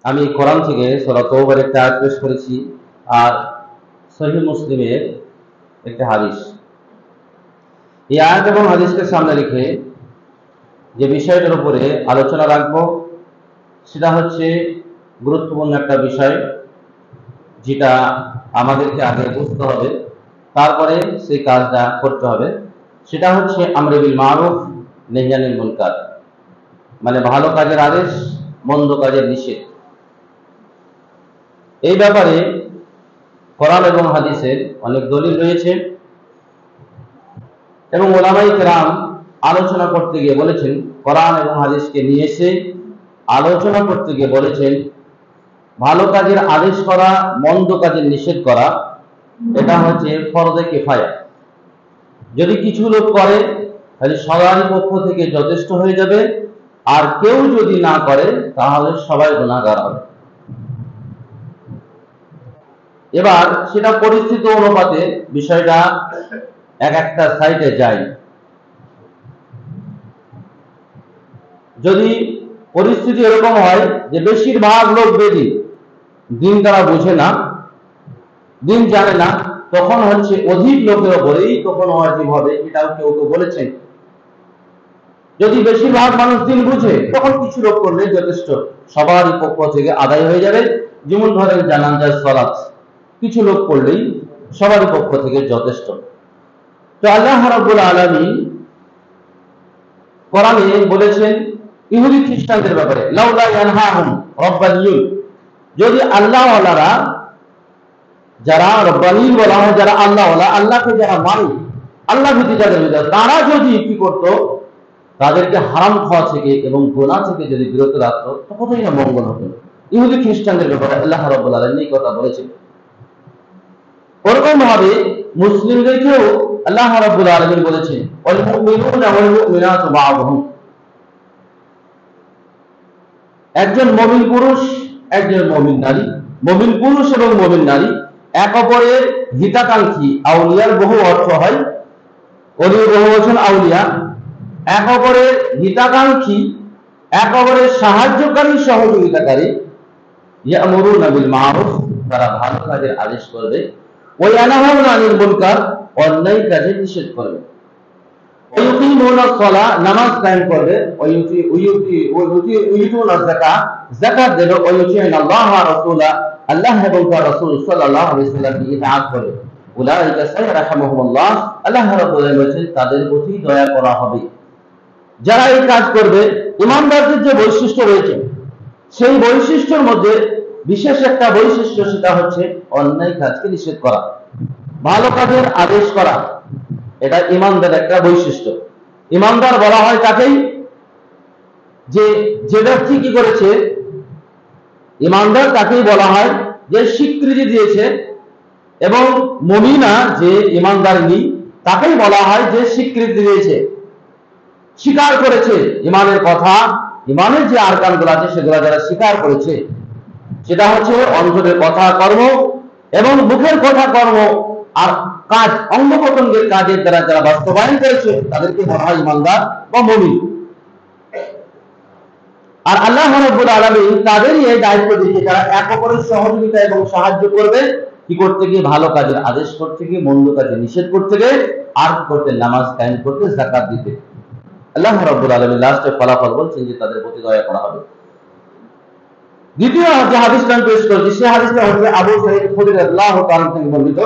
আমি কোরআন থেকে সূরা তওবার একটা আয়াত পেশ করেছি আর সহিহ মুসলিমের একটা হাদিস। এই আয়াত এবং হাদিসকে সামনে রেখে যে বিষয়টার উপরে আলোচনা রাখবো সেটা হচ্ছে গুরুত্বপূর্ণ একটা বিষয়, যেটা আমাদেরকে আগে বুঝতে হবে, তারপরে সেই কাজটা করতে হবে। সেটা হচ্ছে আমরে বিল মারুফ নাহি আনিল মুনকার, মানে ভালো কাজের আদেশ, মন্দ কাজের নিষেধ। এই ব্যাপারে কোরআন এবং হাদিসের অনেক দলিল রয়েছে এবং ওলামায়ে কেরাম আলোচনা করতে গিয়ে বলেছেন, কোরআন এবং হাদিসকে নিয়ে এসে আলোচনা করতে গিয়ে বলেছেন, ভালো কাজের আদেশ করা, মন্দ কাজের নিষেধ করা, এটা হচ্ছে ফরজে কিফায়া। যদি কিছু লোক করে তাহলে সবারই পক্ষ থেকে যথেষ্ট হয়ে যাবে, আর কেউ যদি না করে তাহলে সবাই গুনাহগার হবে। এবার সেটা পরিস্থিতি অনুপাতে বিষয়টা এক একটা সাইডে যায়। যদি পরিস্থিতি এরকম হয় যে বেশিরভাগ লোক বেদি দিন তারা বুঝে না, দিন জানে না, তখন হচ্ছে অধিক লোকের ওপরেই তখন ওয়াজিব হবে, এটাও কেউ কেউ বলেছেন। যদি বেশিরভাগ মানুষ দিন বুঝে তখন কিছু লোক করলে যথেষ্ট, সবারই পক্ষ থেকে আদায় হয়ে যাবে। যেমন ধরেন জানাজার সালাত কিছু লোক করলেই সবারই পক্ষ থেকে যথেষ্ট। তো আল্লাহ রাব্বুল আলামিন কোরআনে বলেছেন ইহুদি খ্রিস্টানদের ব্যাপারে, লাউলা ইয়ানহাহুম রাব্বানিয়ুন, যদি আল্লাহ ওয়ালারা, যারা রব্বানিয়ুন বলা হয়, যারা আল্লাহ ওয়ালা, আল্লাহকে যারা মানে, আল্লাহ ভীতি যাদের ভিতরে, তারা যদি কি করত, তাদেরকে হারাম খাওয়া থেকে এবং গুনাহ থেকে যদি বিরত রাখত, ততই না মঙ্গল হতো। ইহুদি খ্রিস্টানদের ব্যাপারে আল্লাহ রাব্বুল আলামিন এই কথা বলেছেন। ওরকম ভাবে মুসলিমদেরকেও আল্লাহ রাব্বুল আলামিন বলেছেন, ওয়াল মুমিনুনা ওয়াল মুমিনাতু বা'দুহুম, একজন মুমিন পুরুষ, একজন মুমিন নারী, মুমিন পুরুষ এবং মুমিন নারী এক অপরের হিতাকাঙ্ক্ষী। আউলিয়ার বহু অর্থ হয়, ওলির বহু বচন আউলিয়া। এক অপরের হিতাকাঙ্ক্ষী, এক অপরের সাহায্যকারী, সহযোগিতাকারী। ইয়ামুরুনা বিল মারুফ, তারা ভালো কাজের আদেশ করবে। ওয়া ইয়ানহাউনা আনিল মুনকার, অন্যায় কাজের নিষেধ করবে। ওয়ায়ুকিমুনা সলাহ, নামাজ কায়েম করবে। ওয়ায়ুতুনা যাকাত, যাকাত দেবে। ওয়ায়ুতিউনা আল্লাহ ওয়া রাসূলা, আল্লাহ এবং তার রাসূল সাল্লাল্লাহু আলাইহি ওয়াসাল্লামকে ইতাআত করবে। উলাইকা সায়ারহামুহুমুল্লাহ, আল্লাহ রাব্বুল আলামিন বলেছেন তাদের প্রতি দয়া করা হবে। যারা এই কাজ করবে, ইমানদারদের যে বৈশিষ্ট্য রয়েছে, সেই বৈশিষ্ট্যের মধ্যে বিশেষ একটা বৈশিষ্ট্য, সেটা হচ্ছে অন্যায় কাজকে নিষেধ করা, ভালো কাজের আদেশ করা। এটা ইমানদার একটা বৈশিষ্ট্য। ইমানদার বলা হয় তাকেই যে ব্যক্তি কি করেছে, ইমানদার তাকেই বলা হয় যে স্বীকৃতি দিয়েছে, এবং মুমিনা যে ইমানদারিনী তাকেই বলা হয় যে স্বীকৃতি দিয়েছে, স্বীকার করেছে ইমানের কথা, ইমানের যে আরকানগুলো আছে সেগুলো যারা স্বীকার করেছে, সেটা হচ্ছে অন্তরের কথা কর্ম এবং মুখের কথা কর্ম আর কাজ, অঙ্গ প্রত্যঙ্গের কাজের দ্বারা যারা বাস্তবায়ন করেছে, তাদেরকে বলা হয় ইমানদার বা মুমিন। আর আল্লাহ রাব্বুল আলামিন তাদেরই এই দায়িত্ব দিয়েছে, যারা এক অপরের সহযোগিতা এবং সাহায্য করবে, কি করতে গিয়ে, ভালো কাজের আদেশ করতে গিয়ে, মন্দ কাজে নিষেধ করতে গিয়ে, আর কি করতে, নামাজ কায়েম করতে, যাকাত দিতে। আল্লাহ রাব্বুল আলামিন লাস্টে ফলাফল বলছেন যে তাদের প্রতি দয়া করা হবে। দ্বিতীয় যে হাদিসটা পেশ করেছি, সেই হাদিসটা হচ্ছে আবু সাঈদ খুদরি রাদিয়াল্লাহু তাআলা থেকে বর্ণিত।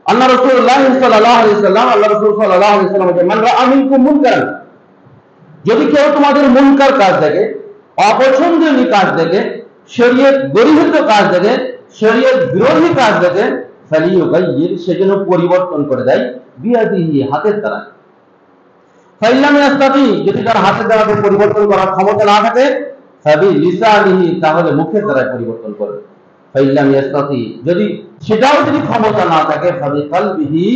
আল্লাহ রাসূলুল্লাহ সাল্লাল্লাহু আলাইহি ওয়াসাল্লাম, আল্লাহ রাসূল সাল্লাল্লাহু আলাইহি ওয়াসাল্লাম বলেন, মান রাআ মিনকুম মুনকারান, যদি কেউ তোমাদের মুনকার কাজ দেখে, অপছন্দনীয় কাজ দেখে, শরীয়ত বহির্ভূত কাজ দেখে, শরীয়ত বিরোধী কাজ দেখে, ফালিয়ুগাইয়ির, সেজন্য পরিবর্তন করে দেয়, বিয়াদিহি, হাতের দ্বারা। ফাইল্লাম ইয়াস্তাতি, যদি তার হাতের দ্বারা পরিবর্তন করার ক্ষমতা না থাকে, ফাবি লিসানিহি, তাহলে মুখের দ্বারা পরিবর্তন করবে। ফাইল্লাম ইয়াস্তাতি, যদি সেটাও যদি ক্ষমতা না থাকে, ফাবি কলবিহি,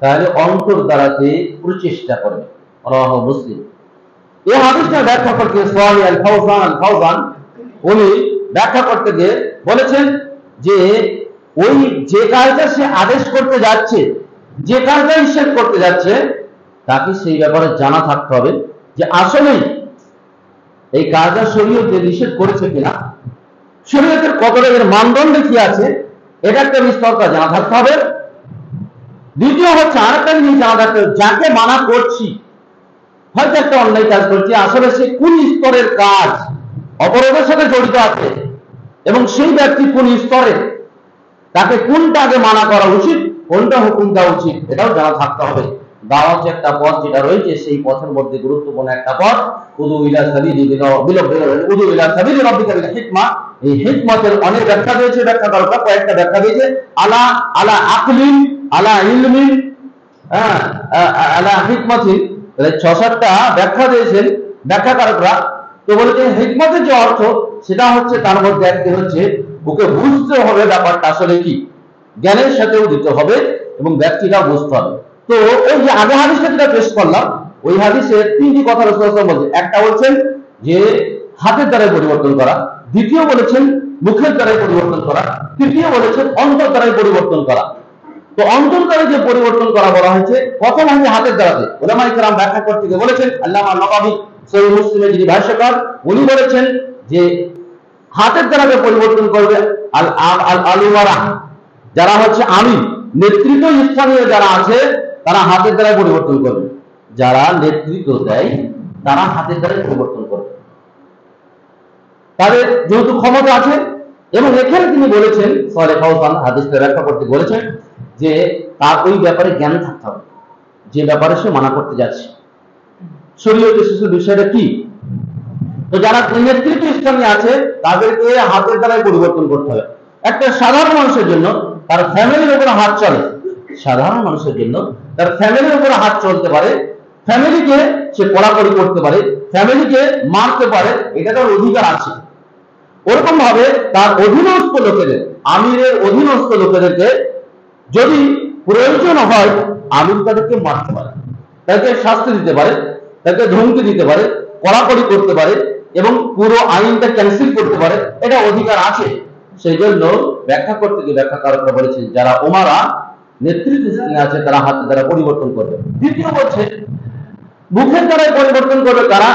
তাহলে অন্তর দ্বারাতে প্রচেষ্টা করবে। রাওয়াহু মুসলিম। এই হাদিসটা ব্যাখ্যা করতে সাহাবী আল ফাওজান উনি ব্যাখ্যা করতে গিয়ে বলেছেন যে ওই যে কাজটা সে আদেশ করতে যাচ্ছে, যে কাজটা নিষেধ করতে যাচ্ছে, তাকে সেই ব্যাপারে জানা থাকতে হবে যে আসলেই এই কাজটা শরীয়তে নিষেধ করেছে কিনা, শরীয়তের কতটা এর মানদণ্ড কি আছে, এটা একটা স্তরটা জানা থাকতে হবে। দ্বিতীয় হচ্ছে আরেকটা জিনিস জানা থাকতে হবে, যাকে মানা করছি, হয়তো একটা অন্যায় কাজ করছি, আসলে সে কোন স্তরের কাজ, অপরাধের সাথে জড়িত আছে, এবং সেই ব্যক্তি কোন স্তরে, তাকে কোনটা আগে মানা করা উচিত, কোনটা হুকুম দেওয়া উচিত, এটাও জানা থাকতে হবে। দাওয়াত একটা পথ যেটা রয়েছে, সেই পথের মধ্যে গুরুত্বপূর্ণ একটা পথ উদু ইলা সাবিলি রাব্বিকা বিল হিকমা। এই হিকমতের অনেক ব্যাখ্যা দিয়েছে, ব্যাখ্যা দরকার, কয়েকটা ব্যাখ্যা দিয়েছে। আলা আলা আকলিন, আলা ইলমিন, আলা হিকমাতিন, ৬-৭টা ব্যাখ্যা দিয়েছেন ব্যাখ্যাকারকরা। তো বলেছে হিকমতের যে অর্থ, সেটা হচ্ছে তার মধ্যে একটি হচ্ছে ওকে বুঝতে হবে ব্যাপারটা আসলে কি, জ্ঞানের সাথেও দিতে হবে এবং ব্যক্তিটা বুঝতে হবে। তো ওই যে আগে হাদিসটা যেটা পেশ করলাম, ওই হাদিসে 3টি কথা রাসূলুল্লাহ বলছেন। একটা বলছেন যে হাতের দ্বারাই পরিবর্তন করা, দ্বিতীয় বলেছেন মুখের দ্বারাই পরিবর্তন করা, তৃতীয় বলেছেন অন্তর দ্বারাই পরিবর্তন করা। তো অন্তর দ্বারা যে পরিবর্তন করা বলা হয়েছে, প্রথম হচ্ছে হাতের দ্বারাতে। উলামায়ে কেরাম ব্যাখ্যা করতে গিয়ে বলেছেন, আল্লামা নবাবী সহিহ মুসলিমের যিনি ভাষ্যকার, উনি বলেছেন যে হাতের দ্বারা যে পরিবর্তন করবে আল উমারা, যারা হচ্ছে আমির, নেতৃত্ব স্থানীয় যারা আছে, তারা হাতের দ্বারা পরিবর্তন করবে। যারা নেতৃত্ব দেয় তারা হাতের দ্বারা পরিবর্তন করবে, তাদের যেহেতু ক্ষমতা আছে। এবং এখানে তিনি বলেছেন, সালেহ ফাওজান হাদিসটা ব্যাখ্যা করতে বলেছেন যে তার ওই ব্যাপারে জ্ঞান থাকতে হবে, যে ব্যাপারে সে মানা করতে যাচ্ছে, শরীয়তের শিশু বিষয়টা কি। তো যারা নেতৃত্ব স্থানে আছে, তাদেরকে হাতের দ্বারাই পরিবর্তন করতে হবে। একটা সাধারণ মানুষের জন্য তার ফ্যামিলির উপরে হাত চলে, সাধারণ মানুষের জন্য তার ফ্যামিলির উপরে হাত চলতে পারে, ফ্যামিলিকে সে কড়াকড়ি করতে পারে, ফ্যামিলিকে মারতে পারে, এটা তার অধিকার আছে। ওরকম ভাবে তার অধীনস্থ লোকেদের, আমিরের অধীনস্থ লোকেদেরকে যদি প্রয়োজন হয়, আমির তাদেরকে মারতে পারে, তাকে শাস্তি দিতে পারে, তাকে ধমকি দিতে পারে, কড়াকড়ি করতে পারে এবং পুরো আইনটা ক্যান্সেল করতে পারে, এটা অধিকার আছে। সেই জন্য ব্যাখ্যা করতে গিয়ে ব্যাখ্যাকারকরা বলেছেন, যারা ওমারা নেতৃত্ব স্থানে আছে, তারা হাতের দ্বারা পরিবর্তন করবে। দ্বিতীয় বলছে মুখের দ্বারা পরিবর্তন করবে কারা,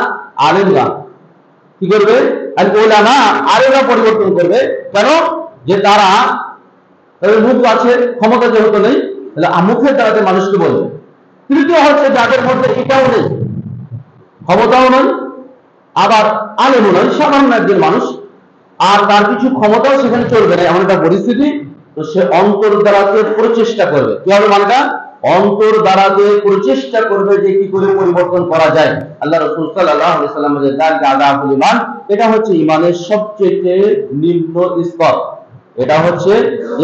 আলেমরা। কি করবে, উলামা, আলেমরা পরিবর্তন করবে। কেন, যে তারা মুখ আছে, ক্ষমতা যেহেতু নেই, তাহলে মুখের দ্বারা মানুষকে বলবে। তৃতীয় হচ্ছে যাদের মধ্যে এটাও নেই, ক্ষমতাও নেই, আবার আলেমও নয়, সাধারণ একজন মানুষ, আর তার কিছু ক্ষমতাও সেখানে চলবে না, এমন একটা পরিস্থিতি। তো সে অন্তর দ্বারাতে প্রচেষ্টা করবে। কি হবে মানটা, অন্তর দ্বারাতে প্রচেষ্টা করবে যে কি করে পরিবর্তন করা যায়। আল্লাহ রাসূল সাল্লাল্লাহু আলাইহি ওয়াসাল্লাম বলেন, যালিকা আযাফুল ঈমান, এটা হচ্ছে ঈমানের সবচেয়ে নিম্ন স্তর, এটা হচ্ছে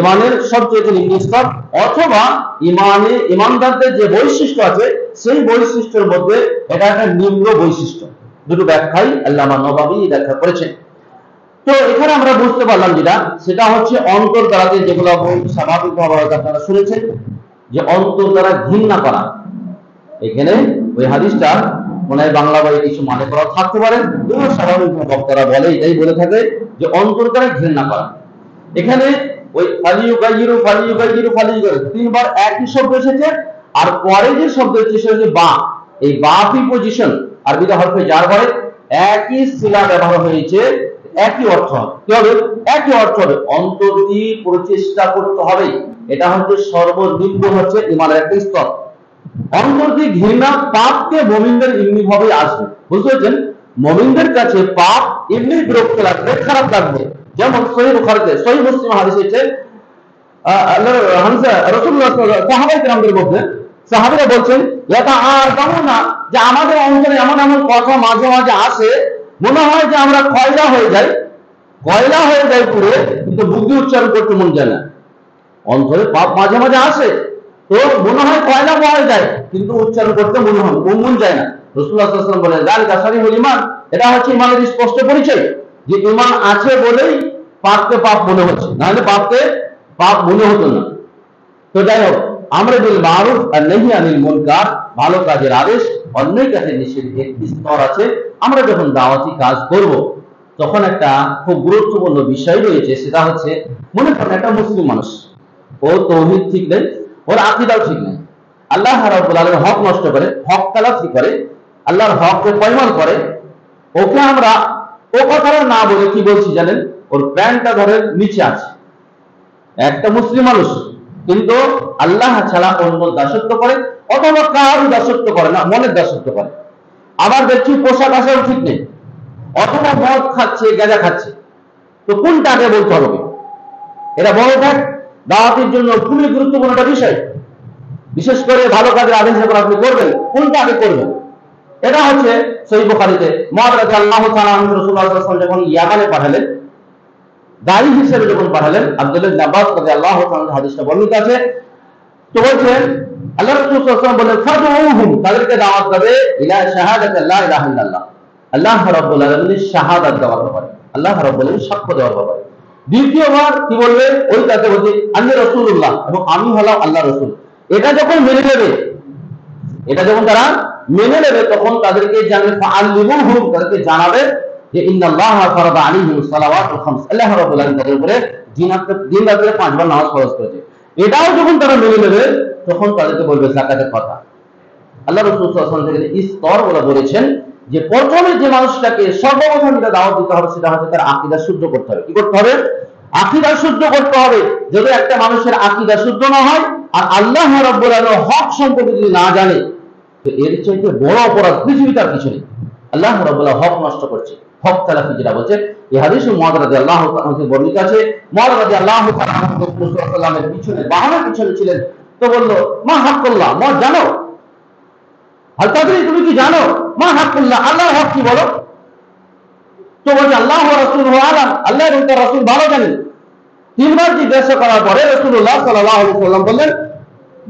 ঈমানের সবচেয়ে নিম্ন স্তর। অথবা ঈমানে ঈমানদারদের যে বৈশিষ্ট্য আছে, সেই বৈশিষ্ট্যের মধ্যে এটা একটা নিম্ন বৈশিষ্ট্য। দুটো ব্যাখ্যাই আল্লামা নবাবী ব্যাখ্যা করেছেন। তো এখানে আমরা বুঝতে পারলাম যেটা, সেটা হচ্ছে অন্তর দ্বারাতে, যেগুলো স্বাভাবিকভাবে আপনারা শুনেছেন যে অন্তর দ্বারা ঘৃণা করা। এখানে ওই হাদিসটা মনে হয় বাংলা বই কিছু মানে করা থাকতে পারে, স্বাভাবিক বক্তারা বলে, এটাই বলে থাকে যে অন্তর দ্বারা ঘৃণা করা। এখানে ওই তিনবার একই শব্দ এসেছে, আর পরে যে শব্দ এসেছে বা, এই বা প্রিপজিশন আরবিতে হরফে জার পরে একই সিলা ব্যবহার হয়েছে, একই অর্থ হবে। কি হবে, একই অর্থ হবে, অন্তর দিয়ে প্রচেষ্টা করতে হবে। এটা হচ্ছে সর্বনিম্ন হচ্ছে ঈমানের একটা স্তর। অন্তর দিয়ে ঘৃণা, পাপকে মুমিনদের এমনি ভাবে আসবে, বুঝতে পারছেন। মুমিনদের কাছে পাপ এমনি বিরক্ত লাগবে, খারাপ লাগবে। যেমন সহিহ বুখারীতে, সহিহ মুসলিম হাদিস আছে, রাসূলুল্লাহ সাহাবায়ে কেরামদের মধ্যে সাহাবীরা বলছেন, ইয়াতাআযামুনা, যে আমাদের অন্তরে এমন এমন কথা মাঝে মাঝে আসে, মনে হয় যে আমরা কয়লা হয়ে যাই পুরো, কিন্তু বুদ্ধি উচ্চারণ করতে মন যায় না। অন্তরে পাপ মাঝে মাঝে আসে, তো মনে হয় কয়লা হয়ে যায়, কিন্তু উচ্চারণ করতে মন যায় না। রাসূলুল্লাহ সাল্লাল্লাহু আলাইহি ওয়াসাল্লাম বলেন, যালিকা শারীহুল ঈমান, এটা হচ্ছে ঈমানের স্পষ্ট পরিচয়, যে ঈমান আছে বলেই পাপকে পাপ মনে হচ্ছে, নাহলে পাপকে পাপ মনে হতো না। তো যাই হোক, আমরে বিল মারুফ আর নাহি আনিল মুনকার, ভালো কাজের আদেশ, অন্যায় কাজের নিষেধের একটি স্তর আছে। আমরা যখন দাওয়াতি কাজ করব, তখন একটা খুব গুরুত্বপূর্ণ বিষয় রয়েছে, সেটা হচ্ছে, মনে করেন একটা মুসলিম মানুষ, ও তাওহীদ ঠিক নেই, ওর আকীদাও ঠিক নেই, আল্লাহ রাব্বুল আলামিন হক নষ্ট করে, হক তালাফি করে, আল্লাহর হককে পয়মান করে, ও ওকে আমরা ও কথাটা না বলে কি বলছি জানেন, ওর প্যান্টটা ধরে নিচে আছে, একটা মুসলিম মানুষ কিন্তু আল্লাহ ছাড়া অন্য দাসত্ব করে, অথবা কারো দাসত্ব করে না, মনের দাসত্ব করে। আবার দেখছি পোশাক আশাক ঠিক নেই, অথবা মদ খাচ্ছে, গাঁজা খাচ্ছে। তো কোনটা আগে বলতে হবে? এটা বড় ফ্যাক্ট, দাওয়াতের জন্য খুবই গুরুত্বপূর্ণ একটা বিষয়। বিশেষ করে ভালো কাজের আদেশ যখন আপনি করবেন, কোনটা আগে করবেন? এটা হচ্ছে সহিহ বুখারীতে মুআয রাদিয়াল্লাহু তাআলা আনহু রাসূলুল্লাহ সাল্লাল্লাহু আলাইহি ওয়াসাল্লাম যখন ইয়ামানে পাঠালেন, দায়ী হিসেবে যখন পাঠালেন, আব্দুল্লাহ ইবনে আব্বাস রাদিয়াল্লাহু তাআলা হাদিসটা বর্ণিত আছে। তো বলছেন আল্লাহ রাসূল সাল্লাল্লাহু আলাইহি ওয়াসাল্লাম বলেন, ফাদউহুম, তাদেরকে দাওয়াত দেবে ইলা শাহাদাতি লা ইলাহা ইল্লাল্লাহ, আল্লাহ রাব্বুল আলামিনের শাহাদাত দেওয়ার ব্যাপারে, আল্লাহ রাব্বুল আলামিন সাক্ষ্য দেওয়ার ব্যাপারে। দ্বিতীয়বার কি বলবে? ওই তাতে বলছে আমি রাসূলুল্লাহ, এবং আমি হলাম আল্লাহ রাসূল। এটা যখন মেনে নেবে, এটা যখন তারা মেনে নেবে, তখন তাদেরকে জানবে ফাআল্লিমুহুম, তাদেরকে জানাবে যে ইন্নাল্লাহা ফারাদা আলাইহিমুস সালাওয়াতুল খামস, আল্লাহ রাব্বুল আলামিন তাদের উপরে দিন রাতে 5 বার নামাজ ফরজ করেছে। এটাও যখন তারা মেনে নেবে, তখন তাদেরকে বলবে যাকাতের কথা। আল্লাহ রাসূল সাল্লাল্লাহু আলাইহি ওয়াসাল্লাম থেকে স্তর বলে বলেছেন যে প্রথমে যে মানুষটাকে সর্বপ্রথম যেটা দাওয়াত দিতে হবে সেটা হচ্ছে তার আকীদা শুদ্ধ করতে হবে। কি করতে হবে? আকীদা শুদ্ধ করতে হবে। যদি একটা মানুষের আকীদা শুদ্ধ না হয় আর আল্লাহ রাব্বুল আলামিনের হক সম্পর্কে যদি না জানে, তো এর চাইতে বড় অপরাধ পৃথিবীতে আর কিছু নেই। আল্লাহ রাব্বুল আলামিন হক নষ্ট করছে, হক তালাফি যেটা বলছে। এই হাদিসে মুআয রাদিয়াল্লাহু তাআলা থেকে বর্ণিত আছে, মুআয রাদিয়াল্লাহু তাআলা রাসূলুল্লাহ সাল্লাল্লাহু আলাইহি ওয়াসাল্লামের পিছনে, বাহনের পিছনে ছিলেন। তো বলল, মা হাক্কুল্লাহ, মুআয জানো? হাল তাদরি, তুমি কি জানো? মা হাক্কুল্লাহ, আল্লাহর হক কি বলো? তো বলছে আল্লাহ ওয়া রাসূলুহু আলাম, আল্লাহ এবং তার রাসূল ভালো জানেন। তিনবার জিজ্ঞাসা করার পরে রাসূলুল্লাহ সাল্লাল্লাহু আলাইহি ওয়াসাল্লাম বললেন,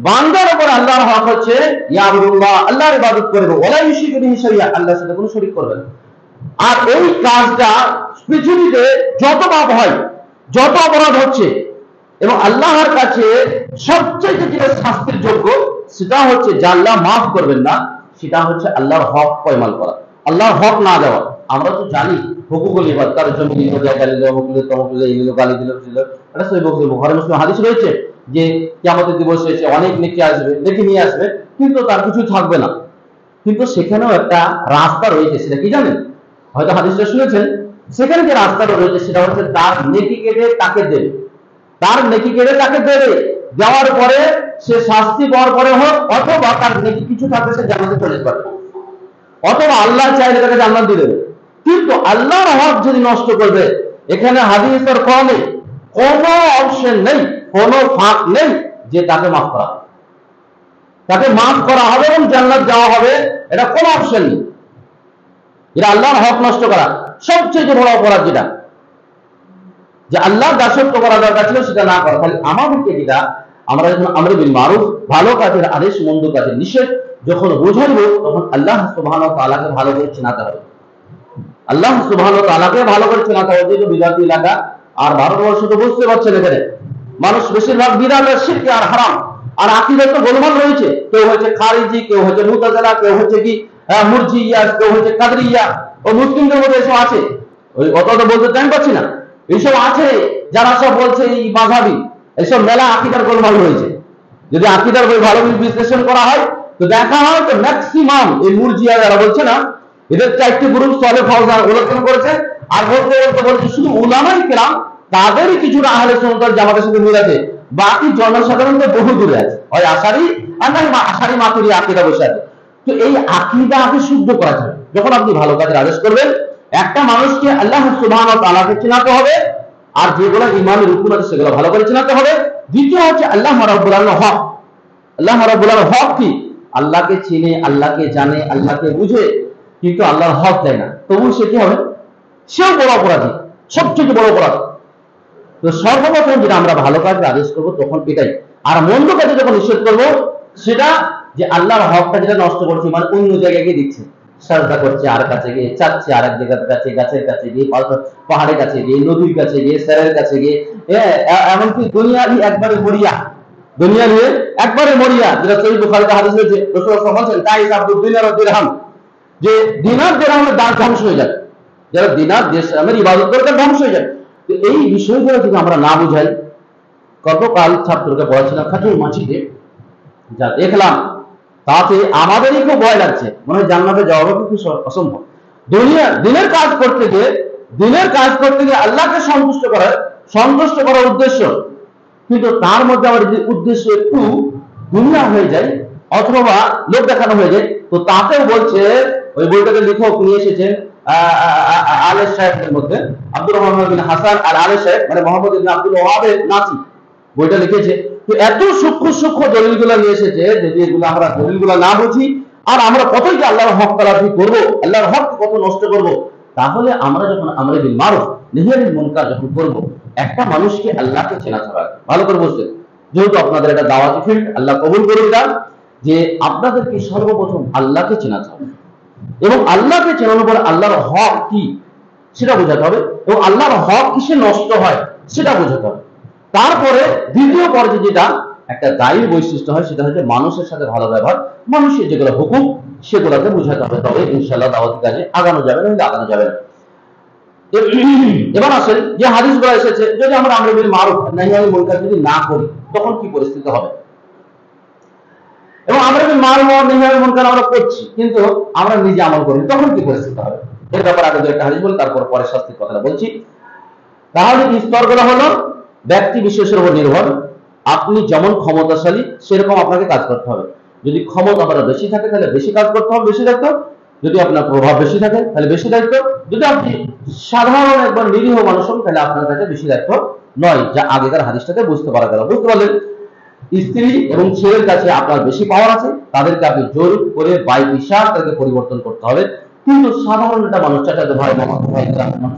বান্দার উপর আল্লাহর হক হচ্ছে ইয়াবুদুল্লাহ, আল্লাহর ইবাদত করবে, ওয়ালা ইউশরিকু বিহি শাইআ, আল্লাহর সাথে কোনো শরীক করবে না। আর এই কাজটা পৃথিবীতে যত পাপ হয়, যত অপরাধ হচ্ছে, এবং আল্লাহর কাছে সবচেয়ে যেটা শাস্তির যোগ্য, সেটা হচ্ছে যে আল্লাহ মাফ করবেন না, সেটা হচ্ছে আল্লাহর হক পয়মাল করা, আল্লাহর হক না দেওয়া। আমরা তো জানি হুকুকুল ইবাদ, তার জমি নিল, জায়গা নিল, অমুক নিল, তমুক নিল, এই নিল, গালি দিল, এটা সহিহ বুখারী মুসলিম হাদিস রয়েছে যে কিয়ামতের দিবসে এসে অনেক নেকি আসবে, নেকি নিয়ে আসবে, কিন্তু তার কিছু থাকবে না। কিন্তু সেখানেও একটা রাস্তা রয়েছে, সেটা কি জানেন? হয়তো হাদিসটা শুনেছেন। সেখানে যে রাস্তাটা রয়েছে সেটা হচ্ছে তার নেকি কেটে তাকে দেবে, তার নেকি কেটে তাকে দেবে, দেওয়ার পরে সে শাস্তি পাওয়ার পরে হোক, অথবা তার নেকি কিছু থাকলে সে জান্নাতে চলে যাবে, অথবা আল্লাহ চাইলে তাকে জান্নাত দিয়ে দেবে। কিন্তু আল্লাহর হক যদি নষ্ট করবে, এখানে হাদিসের কোনে কোনো অপশন নেই, কোনো ফাঁক নেই যে তাকে মাফ করা, তাকে মাফ করা হবে এবং জান্নাত যাওয়া হবে, এটা কোনো অপশন নেই। এটা আল্লাহর হক নষ্ট করা সবচেয়ে বড় অপরাধ, যেটা যে আল্লাহ দাসত্ব করা দরকার ছিল সেটা না করা। তাহলে আমাদেরকে যেটা আমরা যখন আমর বিল মারুফ, ভালো কাজের আদেশ, মন্দ কাজের নিষেধ যখন বোঝাইব, তখন আল্লাহ সুবহানাহু ওয়া তাআলাকে ভালো করে চিনাতে হবে। আল্লাহ সুবহানাহু ওয়া তাআলাকে ভালো করে চিনাতে হবে। যে বিদাতি এলাকা আর ভারতবর্ষ তো বুঝতে পারছেন, এখানে মানুষ বেশিরভাগ বিদআত আর শিরক আর হারাম আর আকীদা তো গোলমাল রয়েছে। কেউ হচ্ছে খারিজি, কেউ হচ্ছে মুতাজিলা, কেউ হচ্ছে কি মুরজিয়া, কেউ হচ্ছে কাদরিয়া। ও মুসলিমদের মধ্যে এসব আছে, ওই অত তো বলতে টাইম পাচ্ছি না। এইসব আছে যারা সব বলছে এই মাযহাবী, এইসব মেলা আকীদার গোলমাল রয়েছে। যদি আকীদার বই ভালো বিশ্লেষণ করা হয়, তো দেখা হয় তো ম্যাক্সিমাম এই মুরজিয়া যারা বলছে না, এদের চারটি গ্রুপ সলে ফৌজান উল্লেখ করেছে। আর বলতে বলতে বলছে শুধু উলামায়ে কেরাম তাদেরই কিছুটা আহলে সুন্নাত ওয়াল জামাতের সাথে মিল আছে, বাকি জনসাধারণদের বহু দূরে আছে। ওই আশারি আর না আশারি মাতুরি আকীদা বসে আছে। তো এই আকীদা আপনি শুদ্ধ করা যাবে যখন আপনি ভালো কাজের আদেশ করবেন। একটা মানুষকে আল্লাহ সুবহানাহু ওয়া তাআলাকে চিনাতে হবে, আর যেগুলো ইমানের রুকুন আছে সেগুলো ভালো করে চিনাতে হবে। দ্বিতীয় হচ্ছে আল্লাহ রাব্বুল আলামিনের হক। আল্লাহ রাব্বুল আলামিনের হক কি? আল্লাহকে চিনে, আল্লাহকে জানে, আল্লাহকে বুঝে, কিন্তু আল্লাহর হক দেয় না, তবু সে কি হবে? সেও বড় অপরাধী, সবচেয়ে বড় অপরাধ। তো সর্বপ্রথম যেটা আমরা ভালো কাজের আদেশ করবো তখন এটাই, আর মন্দ কাজে যখন নিষেধ করবো সেটা যে আল্লাহর হকটা যেটা নষ্ট করছে, মানে অন্য জায়গায় গিয়ে দিচ্ছে, সাজদা করছে আর কাছে গিয়ে, চাচ্ছে আর এক জায়গার কাছে, গাছের কাছে গিয়ে, পাহাড়ের কাছে গিয়ে, নদীর কাছে গিয়ে, স্যারের কাছে গিয়ে, এমনকি দুনিয়া একবারে মরিয়া, দুনিয়া নিয়ে একবারে মরিয়া, যেটা সহিহ বুখারীতে হাদিস রয়েছে। রাসূলুল্লাহ সাল্লাল্লাহু আলাইহি ওয়াসাল্লাম বলেছেন, তাই আব্দুদ দিনার ওয়া দিরহাম, যে দিনার দিরহামের দাম ধ্বংস হয়ে যায়, যারা দিনার দিরহামের ইবাদত করে তারা ধ্বংস হয়ে যায়। তো এই বিষয়গুলো যদি আমরা না বুঝাই, গতকাল ছাত্রকে পড়াচ্ছিলাম খাটুর মাছিতে, যা দেখলাম তাতে আমাদেরই খুব ভয় লাগছে, মনে হয় জান্নাতে যাওয়া কিন্তু অসম্ভব। দিনের কাজ করতে গিয়ে আল্লাহকে সন্তুষ্ট করার উদ্দেশ্য, কিন্তু তার মধ্যে আমার যদি উদ্দেশ্য একটু দুনিয়া হয়ে যায় অথবা লোক দেখানো হয়ে যায়, তো তাতেও বলছে, ওই বইটাকে লেখক নিয়ে এসেছেন আলের সাহেবের মধ্যে, আব্দুর রহমান বিন হাসান আর আলের সাহেব, মানে মোহাম্মদ ইবনে আব্দুল ওয়াহাবের নাতি বইটা লিখেছে। তো এত সূক্ষ্ম দলিলগুলো নিয়ে এসেছে, যদি এগুলো আমরা দলিলগুলো না বুঝি আর আমরা কতই যে আল্লাহর হক তালাফি করবো, আল্লাহর হক কত নষ্ট করব, তাহলে আমরা যখন আমরে বিল মারুফ নাহি আনিল মুনকার যখন করবো, একটা মানুষকে আল্লাহকে চেনা ছাড়া, ভালো করে বুঝলেন, যেহেতু আপনাদের এটা দাওয়াতি ফিল্ড, আল্লাহ কবুল করুন না, যে আপনাদেরকে সর্বপ্রথম আল্লাহকে চেনাতে হবে এবং আল্লাহকে চেনানোর পর আল্লাহর হক কি সেটা বোঝাতে হবে এবং আল্লাহর হক কিসে নষ্ট হয় সেটা বোঝাতে হবে। তারপরে দ্বিতীয় পর্যায়ে যেটা একটা দায়ীর বৈশিষ্ট্য হয়, সেটা হচ্ছে মানুষের সাথে ভালো ব্যবহার, মানুষের যেগুলো হুকুম সেগুলোকে বোঝাতে হবে, তবে ইনশাআল্লাহ দাওয়াতি কাজে আগানো যাবে না, আগানো যাবে না। এবার আসেন যে হাদিসগুলো এসেছে, যদি আমরা আমরে বিল মারুফ নাহি আনিল মুনকার যদি না করি তখন কি পরিস্থিতি হবে, এবং আমরে বিল মারুফ নাহি আনিল মুনকার আমরা করছি কিন্তু আমরা নিজে আমল করি, তখন কি পরিস্থিতি হবে, এর ব্যাপারে আগে একটা হাদিস বলি, তারপর পরে শাস্তির কথাটা বলছি। তাহলে স্তরগুলো হলো ব্যক্তি বিশেষের উপর নির্ভর, আপনি যেমন ক্ষমতাশালী সেরকম আপনাকে কাজ করতে হবে, যদি ক্ষমতা আপনার বেশি থাকে তাহলে বেশি কাজ করতে হবে, বেশি দায়িত্ব, যদি আপনার প্রভাব বেশি থাকে তাহলে বেশি দায়িত্ব, যদি আপনি সাধারণ একবার নিরীহ মানুষ হন তাহলে আপনার কাছে বেশি দায়িত্ব নয়, যা আগেকার হাদিসটাতে বুঝতে পারা গেল। বুঝতে পারলেন, স্ত্রী এবং ছেলের কাছে আপনার বেশি পাওয়ার আছে, তাদেরকে আপনি জোর করে বাই বিচার তাদেরকে পরিবর্তন করতে হবে, কিন্তু সাধারণ একটা মানুষ চাচাতো ভাই মামা ভাই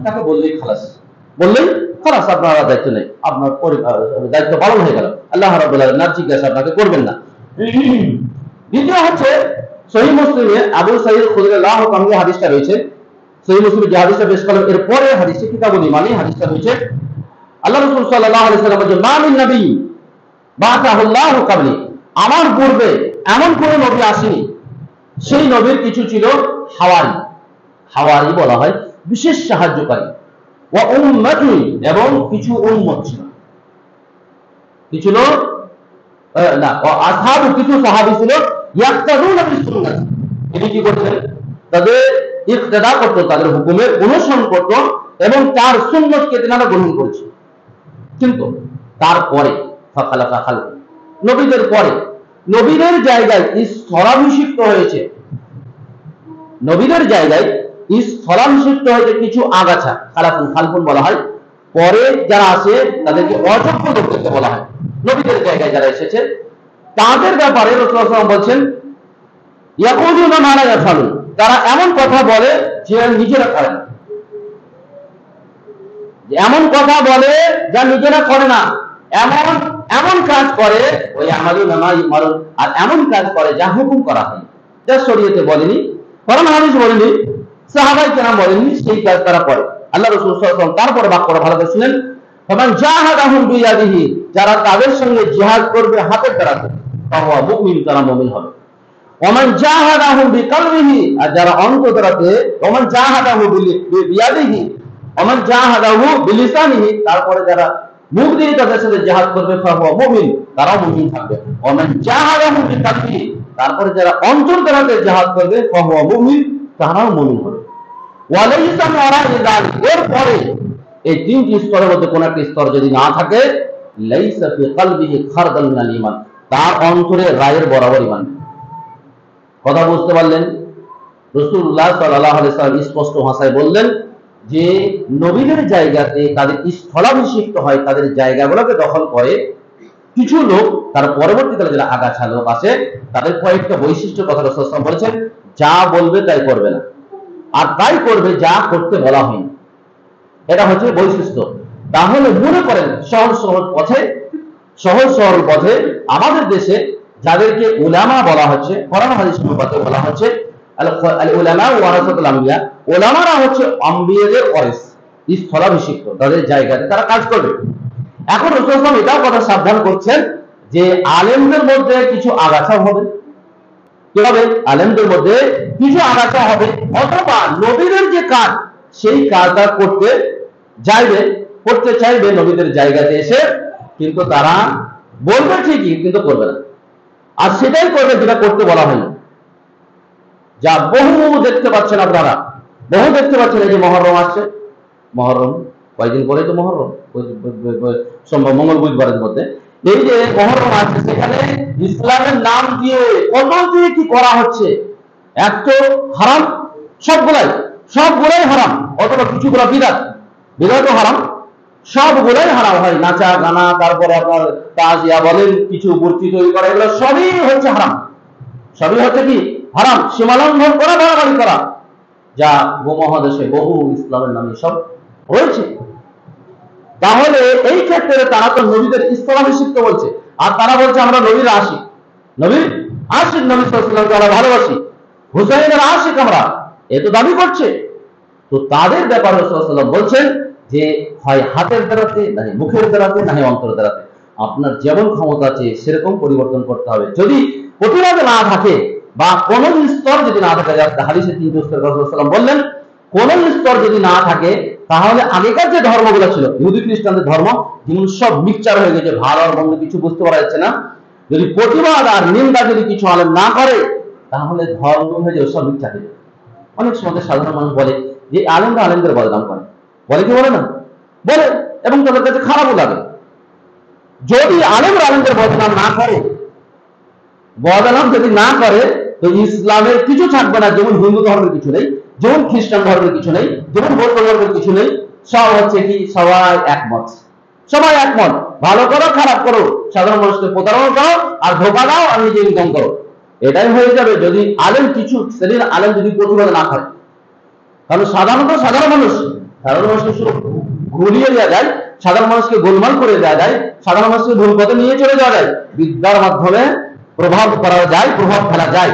তাকে বললেই খালাস আপনার দায়িত্ব নেই, আপনার দায়িত্ব পালন হয়ে গেল, আল্লাহ রাব্বুল আলামিন আর জিজ্ঞাসা আপনাকে করবেন না। দ্বিতীয় হচ্ছে সহিহ মুসলিমে আবু সাঈদ খুদরি রাদিয়াল্লাহু আনহু হাদিসটা রয়েছে, সহিহ মুসলিমে যে হাদিসটা পেশ করলাম এর পরে হাদিসে কিতাবুল ঈমানে হাদিসটা রয়েছে, আল্লাহ রাসূল সাল্লাল্লাহু আলাইহি ওয়াসাল্লাম বলেন, মা মিন নবী বা'আথাহুল্লাহু ক্বাবলি, আমার পূর্বে এমন কোন নবী আসেনি, সেই নবীর কিছু ছিল হাওয়ারি বলা হয় বিশেষ সাহায্যকারী, ওয়া উম্মাতুন, এবং কিছু উম্মত ছিল, কিছু লোক না আসহাবু, কিছু সাহাবী ছিল, ইয়াক্তাদুনা বিসুন্নাহ, এটি কি করতেন, তাদের ইক্তেদা করত, তাদের হুকুমের অনুসরণ করত এবং তার সুন্নতকে তারা গ্রহণ করেছে। কিন্তু তারপরে ফাখালাফা খালফু, নবীদের পরে নবীদের জায়গায় স্থলাভিষিক্ত হয়েছে, নবীদের জায়গায় স্থলাভিষিক্ত হয়েছে কিছু আগাছা, খালফুন বলা হয়, পরে যারা আছে তাদেরকে অযোগ্য লোকদেরকে বলা হয়। নবীদের জায়গায় যারা এসেছে তাদের ব্যাপারে রাসূলুল্লাহ সাল্লাল্লাহু আলাইহি ওয়াসাল্লাম বলছেন, ইয়াকুলুনা মা লা ইয়াফালুন, তারা এমন কথা বলে যে নিজেরা করে না, এমন কথা বলে যা নিজেরা করে না, এমন কাজ করে, ওই আমালুনা মা ইউমারুন, আর এমন কাজ করে যা হুকুম করা হয়, যা শরীয়তে বলেনি, কোরআন হাদিস বলেনি, সাহাবায়ে কেরাম বলেনি, সেই কাজ তারা করে। আল্লাহ রাসূল সাল্লাল্লাহু আলাইহি ওয়াসাল্লাম তারপরে বাক্যটা ভালো করে শুনেন, ফামান জাহাদাহুম বিয়াদিহি, যারা তাদের সঙ্গে জিহাদ করবে হাতের দ্বারাতে, ফাহুয়া মুমিন, তারা মুমিন হবে। ওমান জাহাদাহুম বিকলবিহি, আর যারা অন্তর দ্বারাতে, ওমান জাহাদাহু বিয়াদিহি, ওমান জাহাদাহু বিলিসানিহি, তারপরে যারা মুখ দিয়ে তাদের সাথে জিহাদ করবে, ফাহুয়া মুমিন, তারাও মুমিন থাকবে। ওমান জাহাদাহু বিকলবিহি, তারপরে যারা অন্তর দ্বারাতে জিহাদ করবে, ফাহুয়া মুমিন, তারাও মুমিন হবে। ওয়ালাইসা মারা যালিক, এরপরে এই তিনটি স্তরের মধ্যে কোন একটা স্তর যদি না থাকে, লাইসা ফি কলবিহি খারদাল মিনাল ঈমান, তার অন্তরে রায়ের বরাবর ঈমান। কথা বুঝতে পারলেন? রাসূলুল্লাহ সাল্লাল্লাহু আলাইহি ওয়াসাল্লাম স্পষ্ট ভাষায় বললেন যে নবীদের জায়গাতে তাদের স্থলাভিষিক্ত হয়, তাদের জায়গাগুলোকে দখল করে কিছু লোক, তার পরবর্তীকালে যারা আগাছা লোক আছে তাদের কয়েকটা বৈশিষ্ট্য কথা রাসূল সাল্লাল্লাহু আলাইহি ওয়াসাল্লাম বলেছেন, যা বলবে তাই করবে না, আর তাই করবে যা করতে বলা হয়নি, এটা হচ্ছে বৈশিষ্ট্য। তাহলে মনে করেন সহজ সরল পথে আমাদের দেশে যাদেরকে উলামা বলা হচ্ছে, কোরআন হাদিস অনুপাতে বলা হচ্ছে আল উলামা ওয়ারাসাতুল আম্বিয়া, উলামারা হচ্ছে আম্বিয়াদের ওয়ারিস, স্থলাভিষিক্ত, তাদের জায়গাতে তারা কাজ করবে। এখন রাসূল সাল্লাল্লাহু আলাইহি ওয়াসাল্লাম এটাও কথা সাবধান করছেন যে আলেমদের মধ্যে কিছু আগাছা হবে, কি হবে, আলেমদের মধ্যে কিছু আগাছা হবে, অথবা নবীদের যে কাজ সেই কাজটা করতে চাইবে নবীদের জায়গাতে এসে, কিন্তু তারা বলবে ঠিকই কিন্তু করবে না, আর সেটাই করবে যেটা করতে বলা হয়নি। যা বহু দেখতে পাচ্ছেন আপনারা, বহু দেখতে পাচ্ছেন এই যে মহরম আসছে, মহরম কয়েকদিন পরে তো মহরম, সোমবার মঙ্গল বুধবারের মধ্যে এই যে মহরম আসছে, সেখানে ইসলামের নাম দিয়ে কত দিয়ে কি করা হচ্ছে, এক তো হারাম, সবগুলাই হারাম, অথবা কিছুগুলো বিরাটও হারাম, সবগুলাই হারাম হয়। নাচা গানা, তারপরে আপনার তাজিয়া বলেন, কিছু মূর্তি তৈরি করা, এগুলো সবই হচ্ছে হারাম, সবই হচ্ছে কি হারাম, সীমালঙ্ঘন করা, বাড়াবাড়ি করা, যা উপমহাদেশে বহু ইসলামের নামে সব হয়েছে। তাহলে এই ক্ষেত্রে তারা তো নবীদের ইসলামী শিখতে বলছে, আর তারা বলছে আমরা নবীর আশিক, নবী সাল্লাল্লাহু আলাইহি ওয়াসাল্লামকে আমরা ভালোবাসি, হুসাইনের আশিক আমরা, এ তো দাবি করছে। তো তাদের ব্যাপারে রাসূল সাল্লাল্লাহু আলাইহি ওয়াসাল্লাম বলছেন যে হয় হাতের দ্বারাতে, নাহি মুখের দ্বারাতে, নাহি অন্তর দ্বারাতে, আপনার যেমন ক্ষমতা আছে সেরকম পরিবর্তন করতে হবে। যদি প্রতিবাদ না থাকে বা কোন স্তর যদি না থাকে, হাদিসে 3 স্তর রাসূল সাল্লাল্লাহু আলাইহি ওয়াসাল্লাম বললেন, কোন স্তর যদি না থাকে, তাহলে আগেকার যে ধর্মগুলো ছিল, ইহুদি খ্রিস্টানদের ধর্ম, যেমন সব মিক্সচার হয়ে গেছে, ভালো আর মন্দ কিছু বুঝতে পারা যাচ্ছে না, যদি প্রতিবাদ আর নিন্দা যদি কিছু আলেম না করে, তাহলে ধর্ম হয়ে যাবে সব মিথ্যা হয়ে যাবে। অনেক সময় সাধারণ মানুষ বলে যে আলেমরা আলেমদের বদনাম করে, বলে কি বলে না, বলে, এবং তাদের কাছে খারাপও লাগে। যদি আলেমরা আলেমদের বদনাম না করে, বদনাম যদি না করে, তো ইসলামের কিছু থাকবে না, যেমন হিন্দু ধর্মের কিছু নেই, যেমন খ্রিস্টান ধর্মের কিছু নেই, যেমন বৌদ্ধ ধর্মের কিছু নেই, সব হচ্ছে কি সবাই একমত, সবাই একমত, ভালো করো খারাপ করো, সাধারণ মানুষকে প্রতারণা করো আর ধোকা দাও আর নিজে ইনকাম করো, এটাই হয়ে যাবে যদি আলেম কিছু শ্রেণীর আলেম যদি প্রতিবাদ না করে। কারণ সাধারণ মানুষকে শুধু ঘুরিয়ে দেওয়া যায়, সাধারণ মানুষকে গোলমাল করে দেওয়া যায়, সাধারণ মানুষকে ভুল পথে নিয়ে চলে যাওয়া যায়, বিদ্যার মাধ্যমে প্রভাব করা যায়, প্রভাব ফেলা যায়।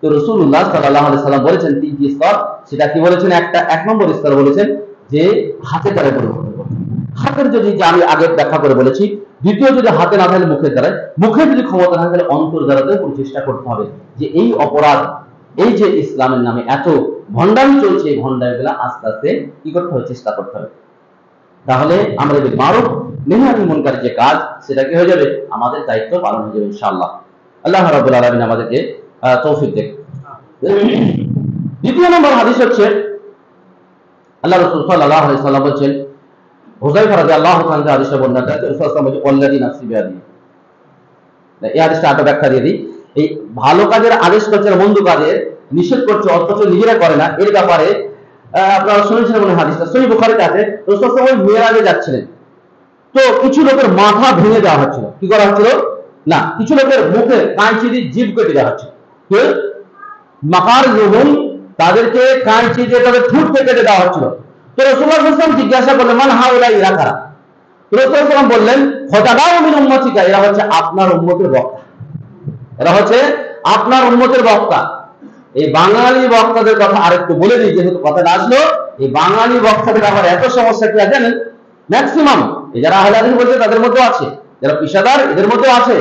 তো রাসূলুল্লাহ সাল্লাল্লাহু আলাইহি সাল্লাম বলেছেন 3টি স্তর, সেটা কি বলেছেন, এক নম্বর স্তর বলেছেন যে হাতে দ্বারা পরিবর্তন করতে। হাতের যদি, যে আমি আগে ব্যাখ্যা করে বলেছি, দ্বিতীয় যদি হাতে না থাকলে মুখের দ্বারা, মুখে যদি ক্ষমতা না থাকলে অন্তর দ্বারাতে চেষ্টা করতে হবে যে এই অপরাধ, এই যে ইসলামের নামে এত ভণ্ডামি চলছে, এই ভণ্ডামিগুলো আস্তে আস্তে কি করতে হবে, চেষ্টা করতে হবে। তাহলে আমরা যদি মারুফ নাহি আনিল মুনকার যে কাজ, সেটা কি হয়ে যাবে, আমাদের দায়িত্ব পালন হয়ে যাবে ইনশাআল্লাহ। আল্লাহ রাব্বুল আলামিন আমাদেরকে তৌফিক দেন। দ্বিতীয় নম্বর হাদিস হচ্ছে, আল্লাহ রাসূল সাল্লাল্লাহু আলাইহি ওয়াসাল্লাম বলেন, হুযায়ফা রাদিয়াল্লাহু তাআলা হাদিসে বর্ণনা আছে, রাসূল সাল্লাল্লাহু আলাইহি ওয়াসাল্লাম বলেন, ওয়াল্লাযী নাফসি বিয়াদিহি। এই হাদিসটা আটা ব্যাখ্যা দিয়ে দিই। এই ভালো কাজের আদেশ করছে, মন্দ কাজের নিষেধ করছে, অথচ নিজেরা করে না, এর ব্যাপারে আপনারা শুনেছেন মনে হাদিসটা সহিহ বুখারীতে আছে। রাসূল সাল্লাল্লাহু আলাইহি ওয়াসাল্লাম মিরাজে যাচ্ছিলেন, তো কিছু লোকের মাথা ভেঙে দেওয়া হচ্ছিল। কি করা হচ্ছিল না, কিছু লোকের মুখে কাঁচি দিয়ে জিভ কেটে দেওয়া হচ্ছে, মাকার জুহুম, তাদেরকে কাঁচি দিয়ে তাদের ঠোঁট কেটে দেওয়া হচ্ছিল। তো রাসূলুল্লাহ সাল্লাল্লাহু আলাইহি ওয়াসাল্লাম জিজ্ঞাসা করলেন, মান হাউলাই, এরা কারা? রাসূলুল্লাহ সাল্লাল্লাহু আলাইহি ওয়াসাল্লাম বললেন, খতাদাউ মিন উম্মতিকা, এরা হচ্ছে আপনার উম্মতের বক্তা, এরা হচ্ছে আপনার উম্মতের বক্তা। এই বাঙালি বক্তাদের কথা আরেকটু বলে দিই, যেহেতু কথাটা আসলো, এই বাঙালি বক্তাদের আবার এত সমস্যা কি জানেন, ম্যাক্সিমাম এই যারা আহলে হাদিস বলছে তাদের মধ্যে আছে, যারা পেশাদার এদের মধ্যে আছে,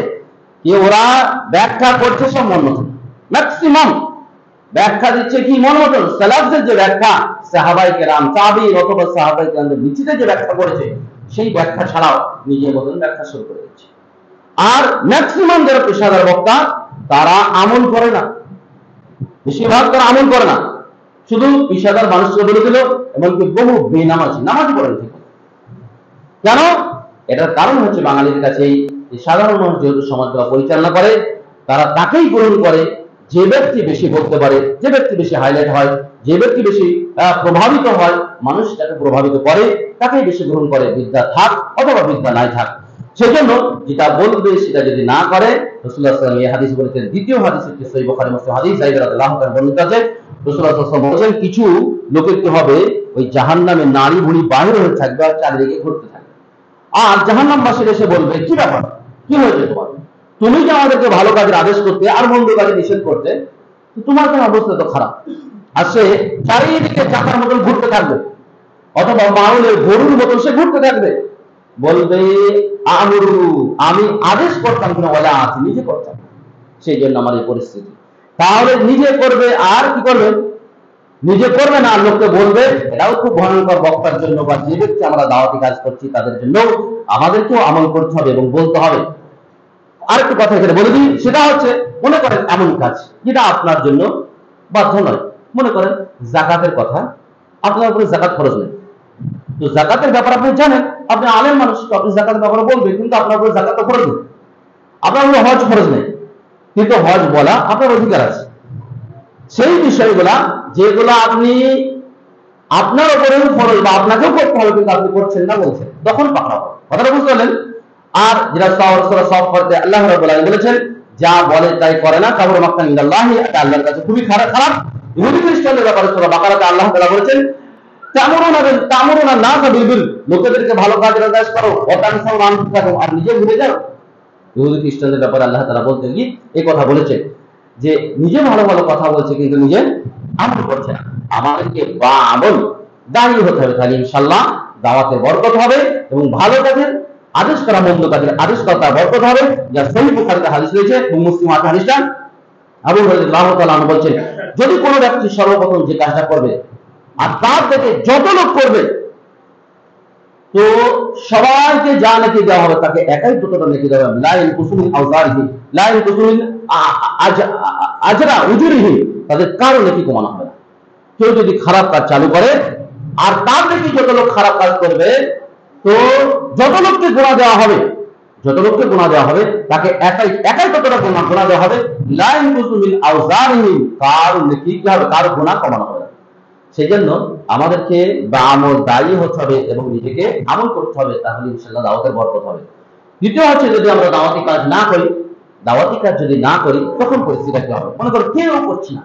কি ওরা ব্যাখ্যা করছে সব মন মতন, ম্যাক্সিমাম ব্যাখ্যা দিচ্ছে কি মন মতন, সালাফদের যে ব্যাখ্যা, সাহাবায়ে কেরাম, তাবিঈন অথবা সাহাবায়ে কেরামদের নিচে যে ব্যাখ্যা করেছে, সেই ব্যাখ্যা ছাড়াও নিজের মতন ব্যাখ্যা শুরু করে দিচ্ছে। আর ম্যাক্সিমাম যারা পেশাদার বক্তা, তারা আমল করে না, বেশিরভাগ তারা আমল করে না, শুধু পেশাদার মানুষকে বলে দিল, এমনকি বহু বেনামাজি, নামাজ পড়েন ঠিক। কেন? এটার কারণ হচ্ছে বাঙালির কাছে সাধারণ মানুষ যেহেতু সমাজগুলো পরিচালনা করে, তারা তাকেই গ্রহণ করে যে ব্যক্তি বেশি বলতে পারে, যে ব্যক্তি বেশি হাইলাইট হয়, যে ব্যক্তি বেশি প্রভাবিত হয়, মানুষ যাকে প্রভাবিত করে তাকেই বেশি গ্রহণ করে, বিদ্যা থাক অথবা বিদ্যা নাই থাক। সেজন্য যেটা বলবে সেটা যদি না করে, রাসূলুল্লাহ সাল্লাল্লাহু আলাইহি ওয়াসাল্লাম এই হাদিস বলেছেন। দ্বিতীয় হাদিস হচ্ছে সহিহ বুখারী মুসলিম হাদিস, যায়েদ রাদিয়াল্লাহু তাআলা বর্ণিত আছে, রাসূলুল্লাহ সাল্লাল্লাহু আলাইহি ওয়াসাল্লাম বলেছেন, কিছু লোকের কি হবে, ওই জাহান্নামে নারী ভুঁড়ি বাহির হয়ে থাকবে আর চারিদিকে ঘুরতে থাকবে। আর জাহান্নামবাসীরা এসে বলবে, কি ব্যাপার, কি হয়েছে তোমার, তুমি যে আমাদেরকে ভালো কাজের আদেশ করতে আর মন্দ কাজে নিষেধ করতে, তোমার কেন অবস্থা তো খারাপ। আর সে চারিদিকে চাকার মতন ঘুরতে থাকবে, অথবা মাউলের গরুর মতন সে ঘুরতে থাকবে, বলবে আমরু, আমি আদেশ করতাম কিনা, বলে আছি নিজে করতাম, সেই জন্য আমার এই পরিস্থিতি। তাহলে নিজে করবে আর কি করবে, নিজে করবে না, লোককে বলবে। এটাও খুব ভয়ঙ্কর বক্তার জন্য, বা যে ব্যক্তি আমরা দাওয়াতি কাজ করছি তাদের জন্য আমাদেরকেও আমল করতে হবে এবং বলতে হবে। আরেকটি কথা এখানে বলে দিই, সেটা হচ্ছে, মনে করেন এমন কাজ যেটা আপনার জন্য বাধ্য নয়, মনে করেন জাকাতের কথা আপনার উপরে যাকাত ফরজ নেই। তো যাকাতের ব্যাপার আপনি জানেন, আপনি আলেম মানুষ, তো আপনি যাকাতের ব্যাপারে বলবেন, কিন্তু আপনার উপরে যাকাত ফরজ নেই। আপনার উপরে হজ ফরজ নেই, কিন্তু হজ বলা আপনার অধিকার আছে। সেই বিষয়গুলা যেগুলা আপনি আপনার উপরেও ফরজ বা আপনাকেও করতে হবে কিন্তু আপনি করছেন না বলছেন, তখন পাকড়াও। কথাটা বুঝতে পারলেন? আর যেটা সব করতে আল্লাহ রাব্বুল আলামিন বলেছেন, যা বলে তাই করে না, কাবুর মাকতান ইনদাল্লাহি, এটা আল্লাহর কাছে খুবই খারাপ। ইহুদি খ্রিস্টানদের ব্যাপারে সূরা বাকারাতে আল্লাহ তাআলা বলেছেন, তা'মুরুনা নাসা বিল বির, লোকেদেরকে ভালো কাজের আদেশ করো, ওয়া তানসাউনা আনফুসাকুম, আর নিজে ভুলে যাও। ইহুদি খ্রিস্টানদের ব্যাপারে আল্লাহ তাআলা বলতে গিয়ে এই কথা বলেছেন যে নিজে ভালো ভালো কথা বলছে কিন্তু নিজে আমল করছে না। আমাদেরকে বা আমল দাঁড়িয়ে হতে হবে, তাহলে ইনশাআল্লাহ দাওয়াতে বরকত হবে এবং ভালো কাজের আদেশ করা, মন্দ কাজের আদেশ করা বরকত হবে। যা সহিহ বুখারীতে হাদিস রয়েছে এবং মুসলিম হাদিসটা আবু হুরায়রা রাদিয়াল্লাহু তাআলা আনহু বলেন, যদি কোনো ব্যক্তি সর্বপ্রথম যে কাজটা করবে আর তার থেকে যত লোক করবে, তো সবাইকে যা নেকি দেওয়া হবে তাকে একাই ততটা নেকি দেওয়া হবে। লা ইয়ানকুসু মিন আওজারিহি, লা ইয়ানকুসু মিন আজরা উজুরিহি, তাদের কারো নেকি কমানো হবে না। কেউ যদি খারাপ কাজ চালু করে আর তার থেকে যত লোক খারাপ কাজ করবে, তো যত লোককে গুনাহ দেওয়া হবে, যত লোককে গুনাহ দেওয়া হবে তাকে একাই ততটা গুনাহ দেওয়া হবে। লা ইয়ানকুসু মিন আওজারিহি, কারো নেকি কি হবে, কারো গুনাহ কমানো হবে। সেই জন্য আমাদেরকে বা আমল দায়ী হতে হবে এবং নিজেকে আমল করতে হবে, তাহলে ইনশাআল্লাহ দাওয়াতের বরকত হবে। দ্বিতীয় হচ্ছে, যদি আমরা দাওয়াতি কাজ না করি, তখন পরিস্থিতিটা কি হবে? মনে করো কেউ করছে না,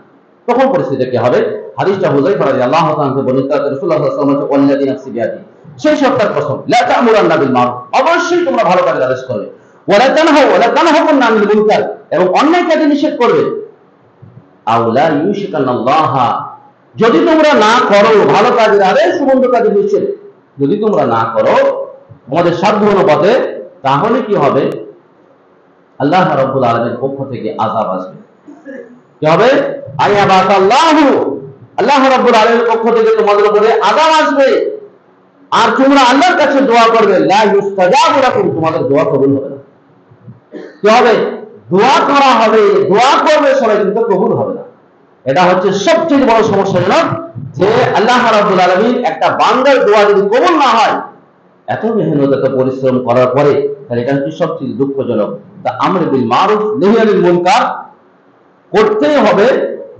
তখন পরিস্থিতিটা কি হবে? হাদিসটা হুযায়ফা রাদিয়াল্লাহু তাআলা থেকে বর্ণিত, রাসূলুল্লাহ সাল্লাল্লাহু আলাইহি ওয়াসাল্লাম বলেন, ওয়াল্লাযী নাফসি বিয়াদিহি, সেই সত্তার কসম, লা তা'মুরান্না বিল মারুফ, অবশ্যই তোমরা ভালো কাজের আদেশ করবে, ওয়ালা তানহাউনা আনিল মুনকার, এবং অন্যায় কাজে নিষেধ করবে। আওলা ইউশিকান্নাল্লাহ, যদি তোমরা না করো ভালো কাজের আদেশ, মন্দ কাজের নিষেধ যদি তোমরা না করো তোমাদের সাধ্য অনুপাতে, তাহলে কি হবে? আল্লাহ রাব্বুল আলামিনের পক্ষ থেকে আযাব আসবে। কি হবে? আয়াবাতাল্লাহু, আল্লাহ রাব্বুল আলামিনের পক্ষ থেকে তোমাদের উপরে আযাব আসবে। আর তোমরা আল্লাহর কাছে দোয়া করবে, লা ইউস্তাজাবু লাকুম, তোমাদের দোয়া কবুল হবে না। কি হবে? দোয়া করা হবে, দোয়া করবে সবাই, কিন্তু কবুল হবে না। এটা হচ্ছে সবচেয়ে বড় সমস্যাজনক, যে আল্লাহ রাব্বুল আলামিন একটা বান্দার দোয়া যদি কবুল না হয়, এত মেহনত এত পরিশ্রম করার পরে, তাহলে এটা হচ্ছে সবচেয়ে দুঃখজনক। তা আমর বিল মারুফ নাহি আনিল মুনকার করতেই হবে।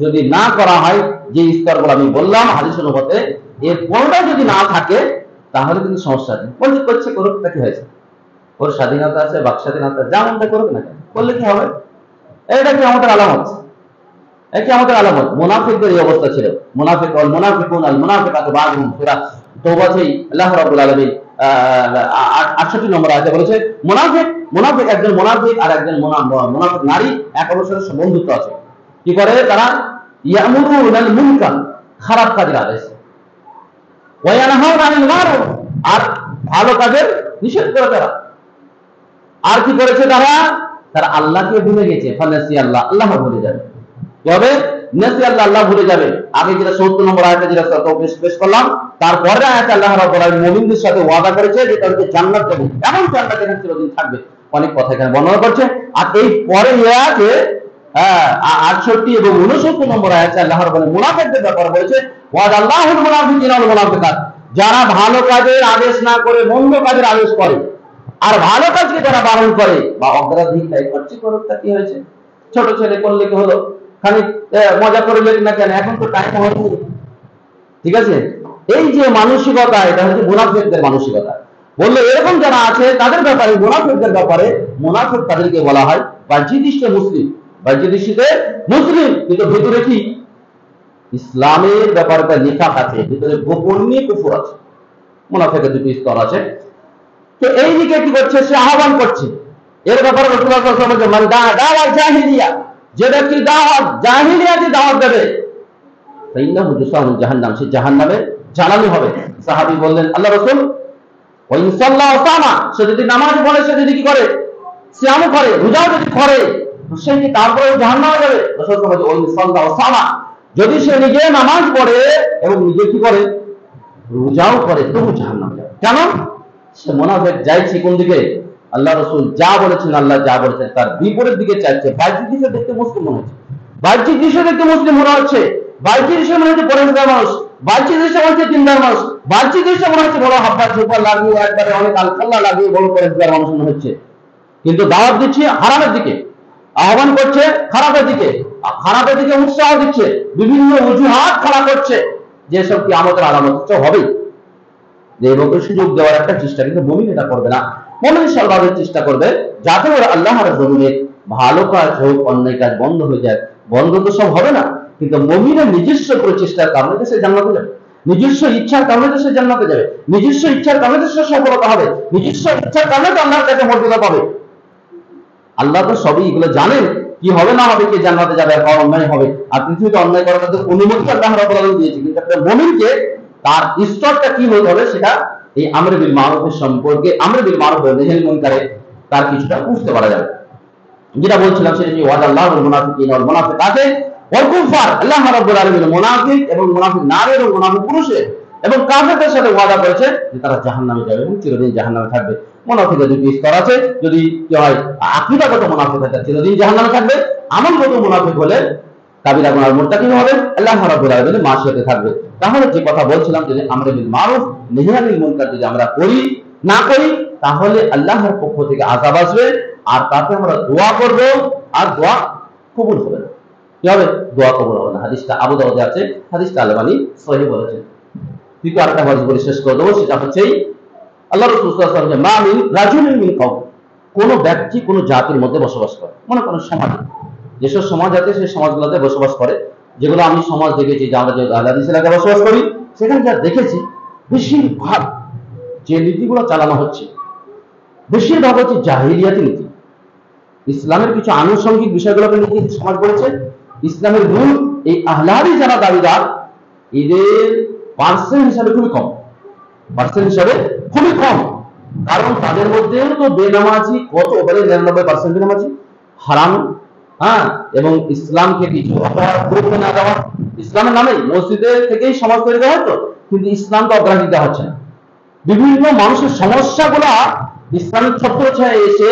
যদি না করা হয়, যে স্তরগুলো আমি বললাম হাদিস অনুপাতে, এর কোনটা যদি না থাকে তাহলে কিন্তু সমস্যা আছে। বলছে করছে, করুক, তা কি হয়েছে? ওর স্বাধীনতা আছে, বাক স্বাধীনতা, যেমনটা করুক না কেন, করলে কি হবে? এটা কি আমাদের আলামত? এটি আমাদের আলামত। মুনাফিকদের এই অবস্থা ছিল। মুনাফিকাতু বা'দুহুম, সূরা তাওবাতে আল্লাহ রাব্বুল আলামিন 68 নম্বর আয়াতে বলেছে, মুনাফিক একজন মুনাফিক আর একজন মুনাফিক নারী এক অবস্থায় বন্ধুত্ব আছে। কি করে তারা? ইয়ামুরুনাল মুনকার, খারাপ কাজের আদেশ, ওয়া ইয়ানহাউনা আনিল মারুফ, আর ভালো কাজের নিষেধ করে তারা। আর কি করেছে তারা? তারা আল্লাহকে ভুলে গেছে। ফানাসি আল্লাহ, আল্লাহ ভুলে যাবে। কি হবে? নাসি আল্লাহ, আল্লাহ ভুলে যাবে। আগে যেটা 70 নম্বর আয়াতে যেটা পেশ করলাম, তারপরে আয়াতে আল্লাহ রাব্বুল আলামিন মুমিনদের সাথে ওয়াদা করেছে যে তাদেরকে জান্নাত দেবে, এমন জান্নাত যেখানে চিরদিন থাকবে। অনেক কথা এখানে বর্ণনা করছে। আর এই পরে আয়াতে 68 এবং 69 নম্বর আয়াতে আল্লাহ রাব্বুল আলামিন মুনাফিকদের ব্যাপারে বলেছে, ওয়াদাল্লাহুল মুনাফিকিনা ওয়াল মুনাফিকাত, যারা ভালো কাজের আদেশ না করে মন্দ কাজের আদেশ করে, আর ভালো কাজকে যারা বারণ করে বা অগ্রাধিকার করছে, করুক, তা কি হয়েছে? ছোট ছেলে করলে কি হলো? খালি মজা করে লেখ না কেন, এখন তো টাইম হয়নি। ঠিক আছে? এই যে মানসিকতা, এটা হচ্ছে মুনাফিকদের মানসিকতা। বললে এরকম যারা আছে তাদের ব্যাপারে, মুনাফিকদের ব্যাপারে, মুনাফিক তাদেরকে বলা হয় বাহ্যিক দৃষ্টিতে মুসলিম, বাহ্যিক দৃষ্টিতে মুসলিম, কিন্তু ভিতরে কি? ইসলামের ব্যাপারে তার নিফাক আছে, ভিতরে গোপনীয় কুফর আছে। মুনাফিকের দুটি স্তর আছে। তো এই দিকে কি করছে? সে আহ্বান করছে। এর ব্যাপারে রাসূলুল্লাহ সাল্লাল্লাহু আলাইহি ওয়াসাল্লাম বলেন, দাওয়া জাহিলিয়া, যে ব্যক্তি দাওয়াত জাহিলিয়াতি দাওয়াত দেবে, ফাইন্নাহু যুসাহু জাহান্নাম, সে জাহান্নামে জ্বালানি হবে। সাহাবী বললেন, আল্লাহ রাসূল, ওয়া ইন সাল্লা ওয়া সামা, সে যদি নামাজ পড়ে, সে যদি কি করে? সিয়াম করে, রোজাও যদি করে, সে কি তারপরে জাহান্নামে যাবে? রাসূল বলেন, ওয়া ইন সাল্লা ওয়া সামা, যদি সে নিজে নামাজ পড়ে এবং নিজে কি করে? রোজাও করে, তবু জাহান্নামে যাবে। কেন? সে মুনাফিক যাইছে কোন দিকে? আল্লাহ রাসূল যা বলেছেন, আল্লাহ যা বলেছেন তার বিপরীত দিকে চাইছে। বাহ্যিক দৃশ্য দেখতে মুসলিম মনে হচ্ছে, বাহ্যিক দৃশ্য দেখতে মুসলিম মনে হচ্ছে, বাহ্যিক দৃশ্য মনে হচ্ছে পরেশগার মানুষ, বাহ্যিক দৃশ্যে মনে হচ্ছে দিনদার মানুষ, বাহ্যিক দৃশ্যে মনে হচ্ছে বড় হাব্বা ঝোপা লাগিয়ে একবারে অনেক আলখাল্লা লাগিয়ে বড় পরেশগার মানুষ মনে হচ্ছে, কিন্তু দাওয়াত দিচ্ছে হারামের দিকে, আহ্বান করছে খারাপের দিকে, খারাপের দিকে উৎসাহ দিচ্ছে, বিভিন্ন অজুহাত খাড়া করছে, যেসব কি আমাদের আলামত হবেই। যে লোকের সুযোগ দেওয়ার একটা চেষ্টা, কিন্তু মুমিন এটা করবে না। মুমিন সর্বাধিক চেষ্টা করবে যাতে করে আল্লাহর জমিনে ভালো কাজ হোক, অন্যায় কাজ বন্ধ হয়ে যায়। বন্ধ তো সব হবে না, কিন্তু মুমিনের নিজস্ব প্রচেষ্টার কারণে সে জান্নাতে যাবে, নিজস্ব ইচ্ছার কারণে সে জান্নাতে যাবে, নিজস্ব ইচ্ছার কারণে সে সফলতা হবে, নিজস্ব ইচ্ছার কারণে তো আল্লাহর কাছে মর্যাদা পাবে। আল্লাহ তো সবই এগুলো জানেন, কি হবে না হবে, কে জান্নাতে যাবে আর অন্যায় হবে। আর পৃথিবীতে অন্যায় করার মধ্যে অনুমতি আল্লাহ রাব্বুল আলামিন দিয়েছে, কিন্তু একটা মুমিনকে তার স্তরটা কি হতে হবে সেটা এই আমর বিল মারুফের সম্পর্কে, আমর বিল মারুফ ওয়া নাহি আনিল মুনকারে তার কিছুটা বুঝতে পারা যাবে। যেটা বলছিলাম সেটা কি, ওয়াদাল্লাহুল মুনাফিকিনা ওয়াল মুনাফিকাতে ওয়াল কুফার, আল্লাহ রাব্বুল আলামিন মুনাফিক এবং মুনাফিক নারীর এবং মুনাফিক পুরুষের এবং কাফেরদের সাথে ওয়াদা করেছে যে তারা জাহান্নামে যাবে এবং চিরদিন জাহান্নামে থাকবে। মুনাফিকের দুটি স্তর আছে, যদি কি হয় আকীদাগত মুনাফিক হয় চিরদিন জাহান্নামে থাকবে, আমলগত মুনাফিক হলে কাবিরা গুনাহ মুরতাকিব হবে, আল্লাহ রাব্বুল আলামিনের মাশিয়াতে থাকবে। তাহলে যে কথা বলছিলাম, যদি আমর বিল মারুফ নাহি আনিল মুনকার যদি আমরা করি না করি, তাহলে আল্লাহর পক্ষ থেকে আযাব আসবে, আর তাতে আমরা দোয়া করব আর দোয়া কবুল হবে না। কি হবে? দোয়া কবুল হবে না। হাদিসটা আবু দাউদে আছে, হাদিসটা আলবানী সহিহ বলেছেন। দ্বিতীয় আরেকটা হাদিস বলে শেষ করে দেবো, সেটা হচ্ছে আল্লাহ রাসূল সাল্লাল্লাহু আলাইহি ওয়াসাল্লাম, মা মিন রাজুলিন মিন কওম, কোন ব্যক্তি কোন জাতির মধ্যে বসবাস করে, মনে করেন সমাজ, যেসব সমাজ আছে সেই সমাজগুলোতে বসবাস করে, যেগুলো আমি সমাজ দেখেছি, যে আমরা যে হাদিস এলাকায় বসবাস করি সেখানে যা দেখেছি, বেশিরভাগ যে নীতিগুলো চালানো হচ্ছে বেশিরভাগ হচ্ছে জাহিলিয়াতি নীতি। ইসলামের কিছু আনুষঙ্গিক বিষয়গুলোকে নিয়ে সমাজ করেছে, ইসলামের রূল এই আহলাদি যারা দাবিদার এদের পার্সেন্ট হিসাবে খুবই কম, পার্সেন্ট হিসাবে খুবই কম। কারণ তাদের মধ্যে তো বেনামাজি কত, ওপরে 99% বেনামাজি, হারাম, হ্যাঁ, এবং ইসলামকে কিছু গুরুত্ব না দেওয়া, ইসলামের নামে মসজিদের থেকেই সমাজ তৈরি করা হতো, কিন্তু ইসলামকে অগ্রাধিকার দেওয়া হচ্ছে না। বিভিন্ন মানুষের সমস্যাগুলা ইসলামিক ছত্রছায়ায় এসে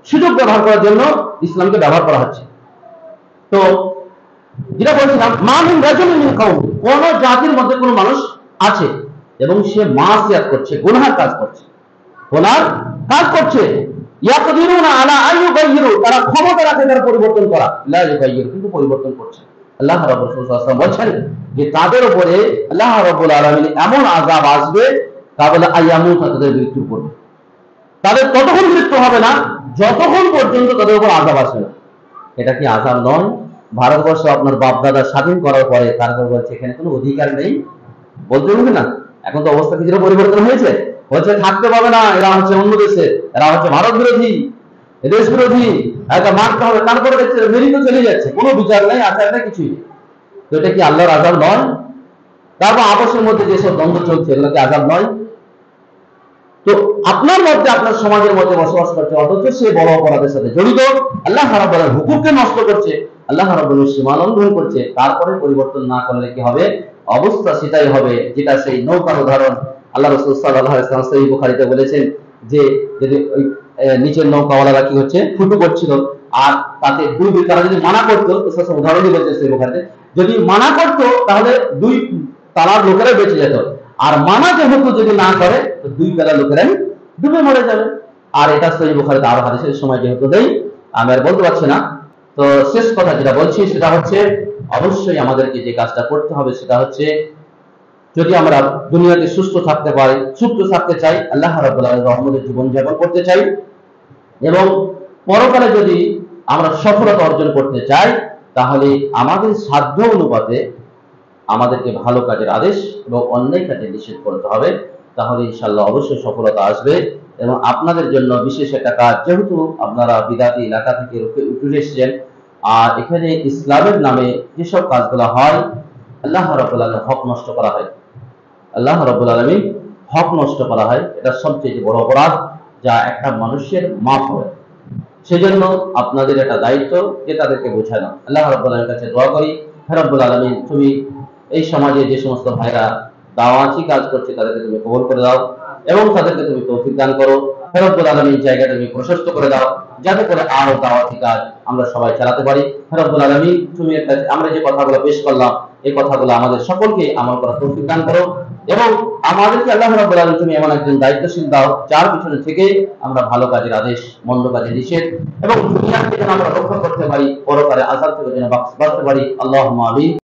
সুযোগ ব্যবহার করার জন্য ইসলামকে ব্যবহার করা হচ্ছে। তো যেটা বলছিলাম, মা মিন রাজুলিন মিন কওম, কোন জাতির মধ্যে কোন মানুষ আছে এবং সে মাসিয়াত করছে, গুনাহের কাজ করছে, গুনার কাজ করছে, ইয়াকদিরুনা আলা আইয়ুগাইয়িরু, তারা ক্ষমতা রাখে তার পরিবর্তন করা, লা ইউগাইয়িরু, কিন্তু পরিবর্তন করছে। আল্লাহ রাব্বুল আলামিন বলেন যে তাদের উপরে আল্লাহ রাব্বুল আলামিন এমন আযাব আসবে, কাবলা আইয়ামুত, তাদের মৃত্যু করবে। তাদের ততক্ষণ মৃত্যু হবে না যতক্ষণ পর্যন্ত তাদের উপর আযাব আসবে না। এটা কি আযাব নয়? ভারতবর্ষ আপনার বাপ দাদা স্বাধীন করার পরে তারপর বলছে এখানে কোনো অধিকার নেই, বলতে হবে না। এখন তো অবস্থা কিছুটা পরিবর্তন হয়েছে, বলছে থাকতে পাবে না, এরা হচ্ছে অন্য দেশে, এরা হচ্ছে ভারত বিরোধী, দেশ বিরোধী, এটা মানতে হবে। তারপরে দেখছে মেরিয়ে চলে যাচ্ছে, কোনো বিচার নেই, আচার নেই, কিছুই নেই। তো এটা কি আল্লাহর আযাব নয়? তারপর আপসের মধ্যে যেসব দ্বন্দ্ব চলছে, এগুলো কি আযাব নয়? তো আপনার মধ্যে, আপনার সমাজের মধ্যে বসবাস করছে, অথচ সে বড় অপরাধের সাথে জড়িত, আল্লাহ রাব্বুল আলামিনের হুকুমকে নষ্ট করছে, আল্লাহ রাব্বুল আলামিনের সীমা লঙ্ঘন করছে, তারপরে পরিবর্তন না করলে কি হবে? অবস্থা সেটাই হবে যেটা সেই নৌকার উদাহরণ আল্লাহ রাসূল সাল্লাল্লাহু আলাইহি ওয়াসাল্লাম সহিহ বুখারীতে বলেছেন, যে যদি ওই নিচের নৌকাওয়ালারা কি হচ্ছে, ফুটু করছিল, আর তাতে পূর্বে তারা যদি মানা করতো, উদাহরণই বলছে সহিহ বুখারীতে, যদি মানা করতো তাহলে দুই তালার লোকেরা বেঁচে যেত, আর মানা যেহেতু যদি না করে তো দুই বেলা লোকেরাই ডুবে মরে যাবে। আর এটা সহিহ বুখারীতে আরো হাদিসের সময় যেহেতু দেই, আমি আর বলতে পারছি না। তো শেষ কথা যেটা বলছি সেটা হচ্ছে, অবশ্যই আমাদেরকে যে কাজটা করতে হবে সেটা হচ্ছে, যদি আমরা দুনিয়াতে সুস্থ থাকতে পারি, সুস্থ থাকতে চাই, আল্লাহ রাব্বুল আলামিনের রহমতের জীবন যাপন করতে চাই, এবং পরকালে যদি আমরা সফলতা অর্জন করতে চাই, তাহলে আমাদের সাধ্য অনুপাতে আমাদেরকে ভালো কাজের আদেশ এবং অন্যায় কাজে নিষেধ করতে হবে। তাহলে ইনশাআল্লাহ অবশ্যই সফলতা আসবে। এবং আপনাদের জন্য বিশেষ একটা কাজ, যেহেতু আপনারা বিদাতি এলাকা থেকে উঠে এসেছেন, আর এখানে ইসলামের নামে যেসব কাজগুলো হয়, আল্লাহ রাব্বুল আলামিন হক নষ্ট করা হয়, আল্লাহ রাব্বুল আলামিন হক নষ্ট করা হয়, এটা সবচেয়ে বড় অপরাধ যা একটা মানুষের মাফ হয়। সেজন্য আপনাদের একটা দায়িত্ব যে তাদেরকে বোঝানো। আল্লাহ রাব্বুল আলামিনের কাছে দোয়া করি, হে রাব্বুল আলামিন, তুমি এই সমাজে যে সমস্ত ভাইরা দাওয়াতি কাজ করছে তাদেরকে তুমি কবুল করে দাও এবং তাদেরকে তুমি তৌফিক দান করো। হে রাব্বুল আলামিন, জায়গাটা তুমি প্রশস্ত করে দাও, যাতে করে আরো দাওয়াতি কাজ আমরা সবাই চালাতে পারি। হে রাব্বুল আলামিন, তুমি আমরা যে কথাগুলো পেশ করলাম, এই কথাগুলো আমাদের সকলকে আমল করার তৌফিক দান করো, এবং আমাদেরকে আল্লাহ রাব্বুল আলামিন তুমি এমন একজন দায়িত্বশীল দাও যার পিছনে থেকে আমরা ভালো কাজের আদেশ, মন্দ কাজের নিষেধ, এবং দুনিয়া থেকে যেন আমরা রক্ষা করতে পারি, পরকালে আযাব থেকে যেন বাঁচতে পারি। আল্লাহুম্মা আমিন।